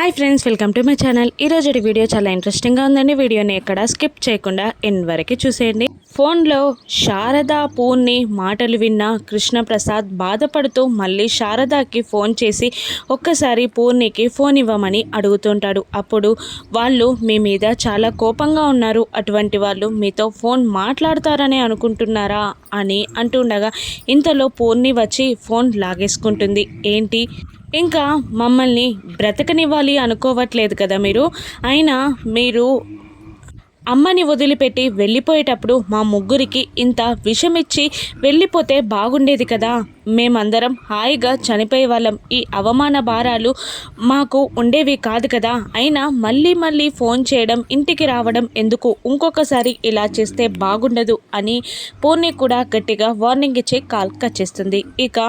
Hi friends, welcome to my channel. ఈరోజు video చాలా ఇంట్రెస్టింగ్గా ఉందండి. వీడియోని ఎక్కడ స్కిప్ చేయకుండా ఎండ్ వరకు చూసేయండి. ఫోన్లో శారద పూర్ణి మాటలు విన్న కృష్ణప్రసాద్ బాధపడుతూ మళ్ళీ శారదాకి ఫోన్ చేసి ఒక్కసారి పూర్ణికి ఫోన్ ఇవ్వమని అడుగుతుంటాడు. అప్పుడు వాళ్ళు మీ మీద చాలా కోపంగా ఉన్నారు, అటువంటి వాళ్ళు మీతో ఫోన్ మాట్లాడతారని అనుకుంటున్నారా అని అంటుండగా ఇంతలో పూర్ణి వచ్చి ఫోన్ లాగేసుకుంటుంది. ఏంటి, ఇంకా మమ్మల్ని బ్రతకనివ్వాలి అనుకోవట్లేదు కదా మీరు? అయినా మీరు అమ్మని వదిలిపెట్టి వెళ్ళిపోయేటప్పుడు మా ముగ్గురికి ఇంత విషమిచ్చి వెళ్ళిపోతే బాగుండేది కదా. మేమందరం హాయిగా చనిపోయే వాళ్ళం. ఈ అవమాన భారాలు మాకు ఉండేవి కాదు కదా. అయినా మళ్ళీ మళ్ళీ ఫోన్ చేయడం, ఇంటికి రావడం ఎందుకు? ఇంకొకసారి ఇలా చేస్తే బాగుండదు అని పూర్ణి కూడా గట్టిగా వార్నింగ్ ఇచ్చి కాల్ కట్ చేస్తుంది. ఇక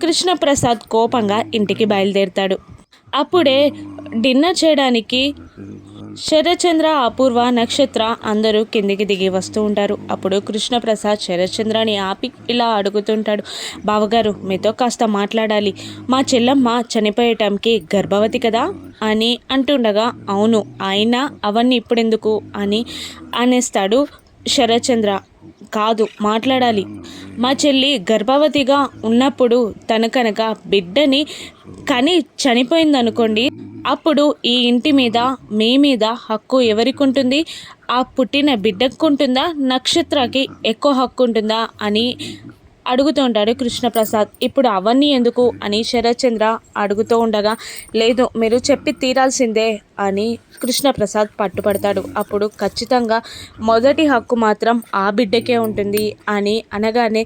కృష్ణప్రసాద్ కోపంగా ఇంటికి బయలుదేరుతాడు. అప్పుడే డిన్నర్ చేయడానికి శరత్చంద్ర, అపూర్వ, నక్షత్ర అందరూ కిందికి దిగి వస్తూ ఉంటారు. అప్పుడు కృష్ణప్రసాద్ శరత్చంద్రని ఆపి ఇలా అడుగుతుంటాడు. బావగారు, మీతో కాస్త మాట్లాడాలి. మా చెల్లమ్మ చనిపోయేటంకి గర్భవతి కదా అని అంటుండగా, అవును, అయినా అవన్నీ ఇప్పుడెందుకు అని అనేస్తాడు శరత్చంద్ర. కాదు, మాట్లాడాలి. మా చెల్లి గర్భవతిగా ఉన్నప్పుడు తను కనుక బిడ్డని కని చనిపోయిందనుకోండి, అప్పుడు ఈ ఇంటి మీద, మీ మీద హక్కు ఎవరికి ఉంటుంది? ఆ పుట్టిన బిడ్డకు ఉంటుందా, నక్షత్రకి ఎక్కువ హక్కు ఉంటుందా అని అడుగుతూ ఉంటాడు కృష్ణప్రసాద్. ఇప్పుడు అవన్నీ ఎందుకు అని శరత్చంద్ర అడుగుతూ ఉండగా, లేదు, మీరు చెప్పి తీరాల్సిందే అని కృష్ణప్రసాద్ పట్టుపడతాడు. అప్పుడు ఖచ్చితంగా మొదటి హక్కు మాత్రం ఆ బిడ్డకే ఉంటుంది అని అనగానే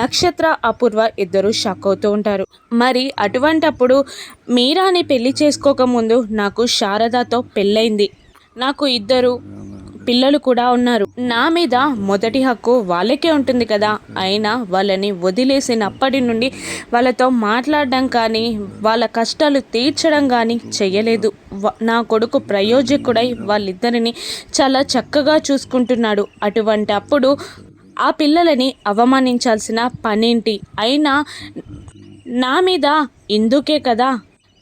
నక్షత్ర, అపూర్వ ఇద్దరు షాక్ అవుతూ ఉంటారు. మరి అటువంటప్పుడు మీరాని పెళ్లి చేసుకోకముందు నాకు శారదతో పెళ్ళైంది, నాకు ఇద్దరు పిల్లలు కూడా ఉన్నారు. నా మీద మొదటి హక్కు వాళ్ళకే ఉంటుంది కదా. అయినా వాళ్ళని వదిలేసినప్పటి నుండి వాళ్ళతో మాట్లాడడం కానీ, వాళ్ళ కష్టాలు తీర్చడం కానీ చెయ్యలేదు. నా కొడుకు ప్రయోజకుడై వాళ్ళిద్దరిని చాలా చక్కగా చూసుకుంటున్నాడు. అటువంటి అప్పుడు ఆ పిల్లలని అవమానించాల్సిన పనేంటి? అయినా నా మీద ఇందుకే కదా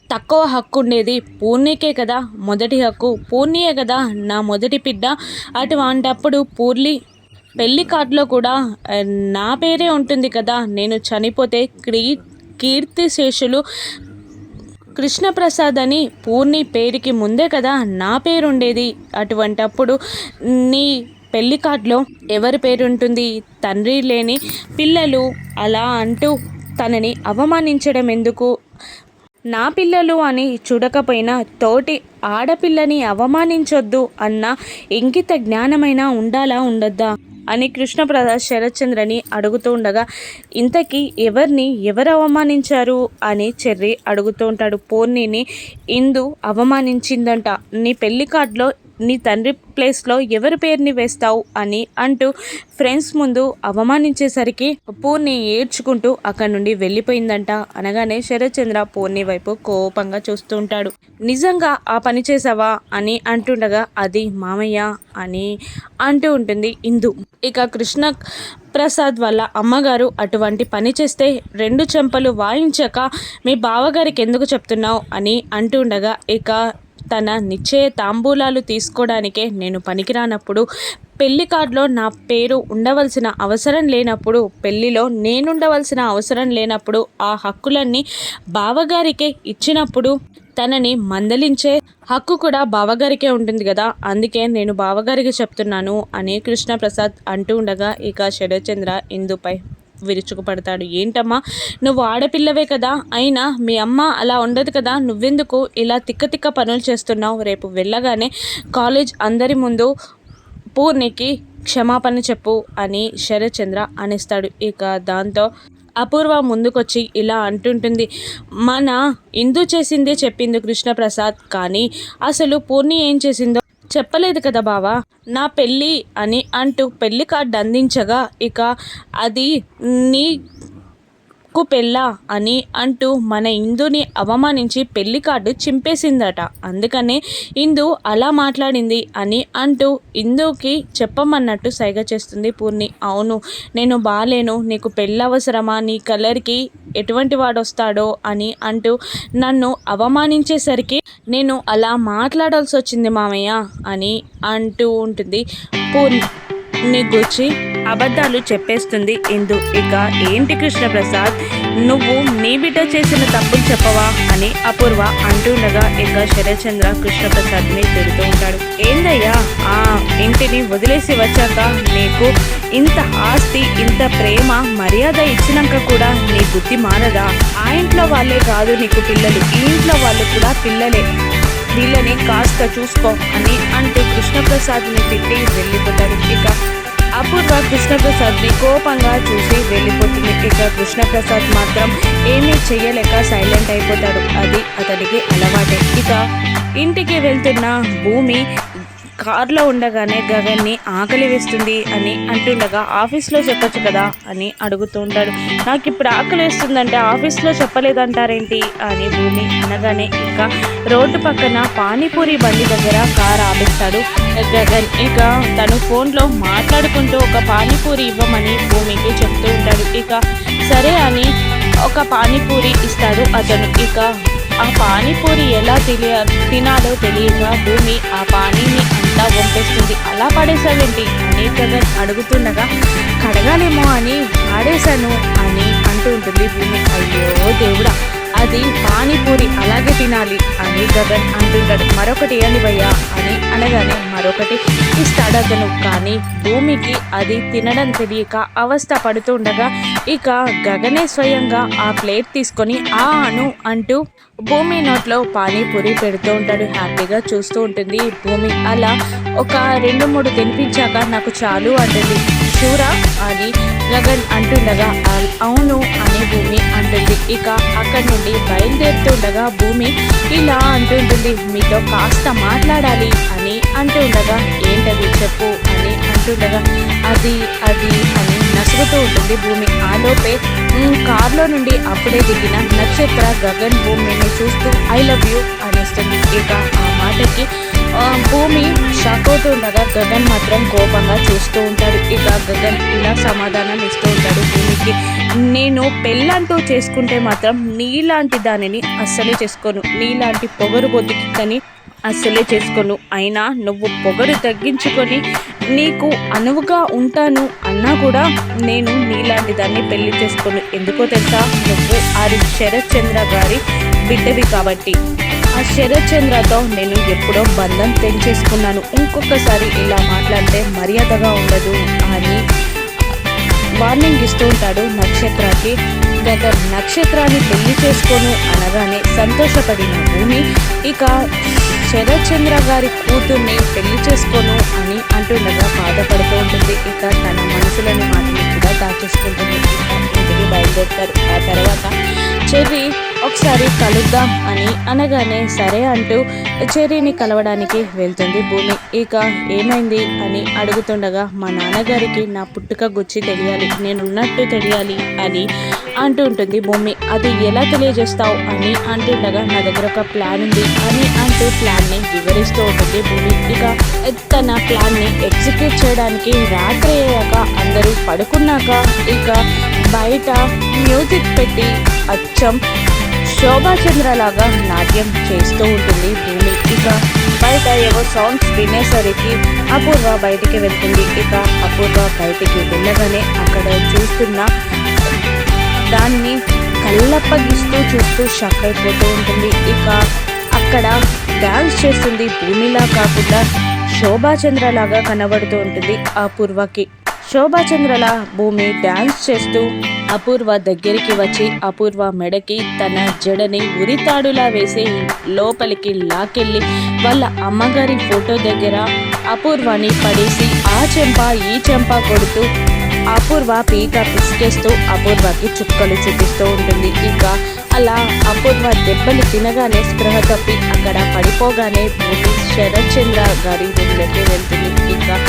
తక్కువ హక్కు ఉండేది, పూర్ణికే కదా మొదటి హక్కు, పూర్ణియే కదా నా మొదటి బిడ్డ. అటువంటప్పుడు పూర్ణి పెళ్లి కార్డులో కూడా నా పేరే ఉంటుంది కదా. నేను చనిపోతే కీర్తిశేషులు కృష్ణప్రసాద్ అని పూర్ణి పేరుకి ముందే కదా నా పేరు ఉండేది. అటువంటప్పుడు నీ పెళ్లి కార్డులో ఎవరి పేరు ఉంటుంది? తండ్రి లేని పిల్లలు అలా అంటూ తనని అవమానించడం ఎందుకు? నా పిల్లలు అని చూడకపోయినా తోటి ఆడపిల్లని అవమానించొద్దు అన్న ఇంకిత జ్ఞానమైనా ఉండాలా, ఉండద్దా అని కృష్ణప్రసాద్ శరత్చంద్రని అడుగుతూ ఉండగా, ఇంతకీ ఎవరు అవమానించారు అని చెర్రి అడుగుతూ ఉంటాడు. పూర్ణిని ఇందు అవమానించిందంట. నీ పెళ్లి కార్డులో నీ తండ్రి ప్లేస్లో ఎవరి పేరుని వేస్తావు అని అంటూ ఫ్రెండ్స్ ముందు అవమానించేసరికి పూర్ణి ఏడ్చుకుంటూ అక్కడి నుండి వెళ్ళిపోయిందంట. అనగానే శరత్చంద్ర పూర్ణి వైపు కోపంగా చూస్తూ ఉంటాడు. నిజంగా ఆ పని చేసావా అని అంటుండగా, అది మామయ్య అని అంటూ ఉంటుంది ఇందు. ఇక కృష్ణ ప్రసాద్ వాళ్ళ అమ్మగారు అటువంటి పని చేస్తే రెండు చెంపలు వాయించక మీ బావగారికి ఎందుకు చెప్తున్నావు అని అంటుండగా, ఇక తన నిశ్చయ తాంబూలాలు తీసుకోవడానికే నేను పనికిరానప్పుడు, పెళ్లి కార్డులో నా పేరు ఉండవలసిన అవసరం లేనప్పుడు, పెళ్లిలో నేనుండవలసిన అవసరం లేనప్పుడు, ఆ హక్కులన్నీ బావగారికే ఇచ్చినప్పుడు తనని మందలించే హక్కు కూడా బావగారికే ఉంటుంది కదా. అందుకే నేను బావగారికి చెప్తున్నాను అని కృష్ణప్రసాద్ అంటూ ఉండగా, ఇక శరత్చంద్ర ఇందుపై విరుచుకుపడతాడు. ఏంటమ్మా, నువ్వు ఆడపిల్లవే కదా, అయినా మీ అమ్మ అలా ఉండదు కదా, నువ్వెందుకు ఇలా తిక్క పనులు చేస్తున్నావు? రేపు వెళ్ళగానే కాలేజ్ అందరి ముందు పూర్ణికి క్షమాపణ చెప్పు అని శరత్చంద్ర అనేస్తాడు. ఇక దాంతో అపూర్వ ముందుకొచ్చి ఇలా అంటుంటుంది, మన ఇందు చేసిందే చెప్పింది కృష్ణప్రసాద్, కానీ అసలు పూర్ణి ఏం చేసిందో చెప్పలేదు కదా బావా. నా పెళ్ళి అని అంటూ పెళ్లి కార్డు అందించగా, ఇక అది నీ నాకు పెళ్ళా అని అంటూ మన ఇందుని అవమానించి పెళ్లి కార్డు చింపేసిందట. అందుకనే ఇందు అలా మాట్లాడింది అని అంటూ ఇందుకి చెప్పమన్నట్టు సైగ చేస్తుంది పూర్ణి. అవును, నేను బాలేను, నీకు పెళ్ళి అవసరమా, నీ కలర్కి ఎటువంటి వాడు వస్తాడో అని అంటూ నన్ను అవమానించేసరికి నేను అలా మాట్లాడాల్సి వచ్చింది మామయ్య అని అంటూ ఉంటుంది. పూర్ణి గురించి అబద్ధాలు చెప్పేస్తుంది ఇందు. ఇక ఏంటి కృష్ణప్రసాద్, నువ్వు నీ బిడ్డ చేసిన తప్పులు చెప్పవా అని అపూర్వ అంటుండగా ఇక శరత్చంద్ర కృష్ణప్రసాద్ని తిడుతూ ఉంటాడు. ఏందయ్యా, ఆ ఇంటిని వదిలేసి వచ్చాక నీకు ఇంత ఆస్తి, ఇంత ప్రేమ, మర్యాద ఇచ్చినాక కూడా నీ బుద్ధి మారదా? ఆ ఇంట్లో వాళ్ళే కాదు నీకు పిల్లలు, ఈ ఇంట్లో వాళ్ళు కూడా పిల్లలే, వీళ్ళని కాస్త చూసుకో అని అంటూ కృష్ణప్రసాద్ని తిట్టి వెళ్ళిపోతాడు. ఇక అపూర్వ కృష్ణప్రసాద్ని కోపంగా చూసి వెళ్ళిపోతుంది. ఇక కృష్ణప్రసాద్ మాత్రం ఏమీ చెయ్యలేక సైలెంట్ అయిపోతాడు. అది అతడికి అలవాటే. ఇక ఇంటికి వెళ్తున్న భూమి కారులో ఉండగానే గగన్ని ఆకలి వేస్తుంది అని అంటుండగా ఆఫీస్లో చెప్పచ్చు కదా అని అడుగుతూ ఉంటాడు. నాకు ఇప్పుడు ఆకలి వేస్తుందంటే ఆఫీస్లో చెప్పలేదంటారేంటి అని భూమి అనగానే ఇక రోడ్డు పక్కన పానీపూరి బండి దగ్గర కారు ఆపిస్తాడు గగన్. ఇక తను ఫోన్లో మాట్లాడుకుంటూ ఒక పానీపూరి ఇవ్వమని భూమికి చెప్తూ ఉంటాడు. ఇక సరే అని ఒక పానీపూరి ఇస్తాడు అతను. ఇక ఆ పానీపూరి ఎలా తినాలో తెలియక భూమి ఆ పానీని అంతా వంపేస్తుంది. అలా పడేసావేంటి అని గగన్ అడుగుతుండగా కడగాలేమో అని పాడేశాను అని అంటూ ఉంటుంది భూమి. అయ్యో దేవుడా, అది పానీపూరి అలాగే తినాలి అని గగన్ అంటుంటాడు. మరొకటి ఇవ్వండి భయ్యా అని అనగానే మరొకటి ఇస్తాడు అతను. కానీ భూమికి అది తినడం తెలియక అవస్థ పడుతూ ఉండగా ఇక గగనే స్వయంగా ఆ ప్లేట్ తీసుకొని అను అంటూ భూమి నోట్లో పానీపూరి పెడుతూ ఉంటాడు. హ్యాపీగా చూస్తూ ఉంటుంది భూమి. అలా ఒక 2-3 తినిపించాక నాకు చాలు అంటుంది. షూరా అని గగన్ అంటుండగా అవును అని భూమి అంటుంది. ఇక అక్కడి నుండి బయలుదేరుతుండగా భూమి ఇలా అంటుంటుంది, మీతో కాస్త మాట్లాడాలి అని అంటుండగా ఏంటది చెప్పు అని అంటుండగా అది అని నసుగుతూ ఉంటుంది భూమి. ఆలోపే కార్లో నుండి అప్పుడే దిగిన నక్షత్ర గగన్ భూమిని చూస్తూ ఐ లవ్ యూ అనేస్తుంది. ఇక ఆ మాటకి భూమి షాక్ అవుతూ ఉండగా గగన్ మాత్రం కోపంగా చూస్తూ ఉంటాడు. ఇక గగన్ ఇలా సమాధానం ఇస్తూ ఉంటాడు భూమికి, నేను పెళ్ళంటూ చేసుకుంటే మాత్రం నీలాంటి దానిని అస్సలే చేసుకోను, నీలాంటి పొగరు బొద్దుకని అస్సలే చేసుకోను. అయినా నువ్వు పొగరు తగ్గించుకొని నీకు అనువుగా ఉంటాను అన్నా కూడా నేను నీలాంటి దాన్ని పెళ్లి చేసుకోను. ఎందుకో తెలుసా, నువ్వు ఆరి శరత్చంద్ర గారి బిడ్డవి కాబట్టి. ఆ శరత్చంద్రతో నేను ఎప్పుడో బంధం తెంచేసుకున్నాను, ఇంకొకసారి ఇలా మాట్లాడితే మర్యాదగా ఉండదు అని వార్నింగ్ ఇస్తూ ఉంటాడు నక్షత్రకి. గగన్ నక్షత్రాన్ని పెళ్లి చేసుకోను అనగానే సంతోషపడిన భూమి ఇక శరత్చంద్ర గారి కూతుర్ని పెళ్లి చేసుకోను అని అంటుండగా బాధపడుతూ ఉంటుంది. ఇక తన మనసులోని మాటని కూడా దాచేసుకుంటుంది. ఇంటికి బయలుదేరుతారు. ఆ తర్వాత చెర్రీ ఒకసారి కలుద్దాం అని అనగానే సరే అంటూ చెర్రీని కలవడానికి వెళ్తుంది భూమి. ఇక ఏమైంది అని అడుగుతుండగా మా నాన్నగారికి నా పుట్టుక గుచ్చి తెలియాలి, నేనున్నట్టు తెలియాలి అని అంటూ ఉంటుంది భూమి. అది ఎలా తెలియజేస్తావు అని అంటుండగా నా దగ్గర ఒక ప్లాన్ ఉంది అని అంటూ ప్లాన్ని వివరిస్తూ ఉంటుంది భూమి. ఇక తన ప్లాన్ని ఎగ్జిక్యూట్ చేయడానికి రాత్రి అయ్యాక అందరూ పడుకున్నాక ఇక బయట మ్యూజిక్ పెట్టి అచ్చం శోభాచంద్రలాగా నాట్యం చేస్తూ ఉంటుంది భూమి. ఇక బయట ఏవో సాంగ్స్ వినేసరికి అపూర్వ బయటికి వెళ్తుంది. ఇక అపూర్వ బయటికి వెళ్ళగానే అక్కడ చూస్తున్న దాన్ని కళ్ళప్పగిస్తూ చూస్తూ షాక్ అయిపోతూ ఉంటుంది. ఇక అక్కడ డాన్స్ చేస్తుంది భూమిలా కాకుండా శోభాచంద్రలాగా కనబడుతూ ఉంటుంది అపూర్వకి. శోభాచంద్రల భూమి డాన్స్ చేస్తూ అపూర్వ దగ్గరికి వచ్చి అపూర్వ మెడకి తన జడని ఉరితాడులా వేసి లోపలికి లాకెళ్ళి వాళ్ళ అమ్మగారి ఫోటో దగ్గర అపూర్వని పడేసి ఆ చెంప ఈ చెంప కొడుతూ అపూర్వ పీక పిసికేస్తూ అపూర్వకి చుక్కలు చూపిస్తూ ఉంటుంది. ఇక అలా అపూర్వ దెబ్బలు తినగానే స్పృహ తప్పి అక్కడ పడిపోగానే భూమి శరత్చంద్ర గారి రూమ్లోకి వెళ్తుంది. ఇక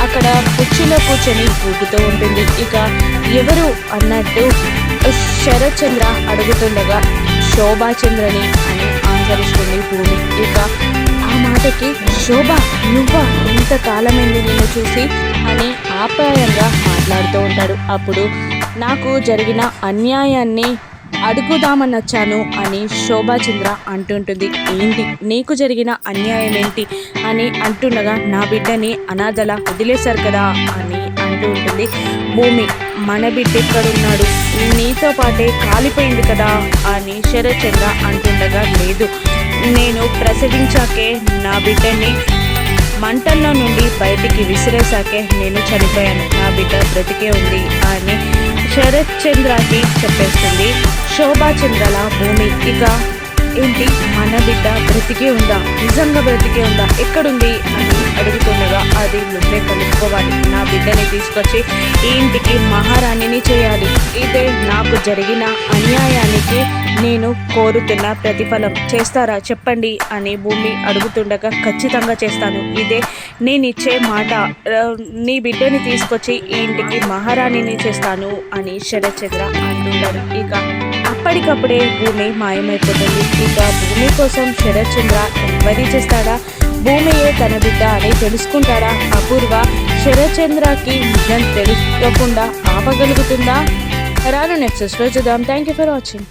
అక్కడ కుర్చీలో కూర్చొని ఊగుతూ ఉంటుంది. ఇక ఎవరు అన్నట్టు శరత్ చంద్ర అడుగుతుండగా శోభాచంద్రని అని ఆన్సర్ ఇస్తుంది భూమి. ఇక ఆ మాటకి శోభ నువ్వా, ఇంతకాలమైంది నిన్ను చూసి అని ఆప్యాయంగా మాట్లాడుతూ ఉంటాడు. అప్పుడు నాకు జరిగిన అన్యాయాన్ని అడుగుదామని వచ్చాను అని శోభాచంద్ర అంటుంటుంది. ఏంటి నీకు జరిగిన అన్యాయం ఏంటి అని అంటుండగా నా బిడ్డని అనాథలా వదిలేశారు కదా అని అంటూ ఉంటుంది భూమి. మన బిడ్డ ఎక్కడున్నాడు, నీతో పాటే కాలిపోయింది కదా అని శరత్ చంద్ర అంటుండగా లేదు, నేను ప్రసవించాకే నా బిడ్డని మంటల్లో నుండి బయటికి విసిరేశాకే నేను చనిపోయాను, నా బిడ్డ బ్రతికే ఉంది అని శరత్ చంద్రకి చెప్పేస్తుంది శోభాచంద్రల భూమి. ఇక ఏంటి మన బిడ్డ బ్రతికే ఉందా, నిజంగా బ్రతికే ఉందా, ఎక్కడుంది అని అడుగుతుండగా అది నువ్వే కనుక్కోవాలి, నా బిడ్డని తీసుకొచ్చి ఈ ఇంటికి మహారాణిని చేయాలి, ఇదే నాకు జరిగిన అన్యాయానికి నేను కోరుతున్న ప్రతిఫలం, చేస్తారా చెప్పండి అని భూమి అడుగుతుండగా ఖచ్చితంగా చేస్తాను, ఇదే నేను ఇచ్చే మాట, నీ బిడ్డని తీసుకొచ్చి ఈ ఇంటికి మహారాణిని చేస్తాను అని శరత్ చంద్ర అంటున్నాడు. ఇక అప్పటికప్పుడే భూమి మాయమైపోతుంది. ఇక భూమి కోసం శరత్ చంద్ర ఎంక్వైరీ చేస్తాడా, భూమియే తన బిడ్డ అని తెలుసుకుంటాడా, అపూర్వ శరత్ చంద్రకి నిజం తెలుసుకోకుండా ఆపగలుగుతుందా? రాను నెక్స్ట్ చూద్దాం. Thank you for watching.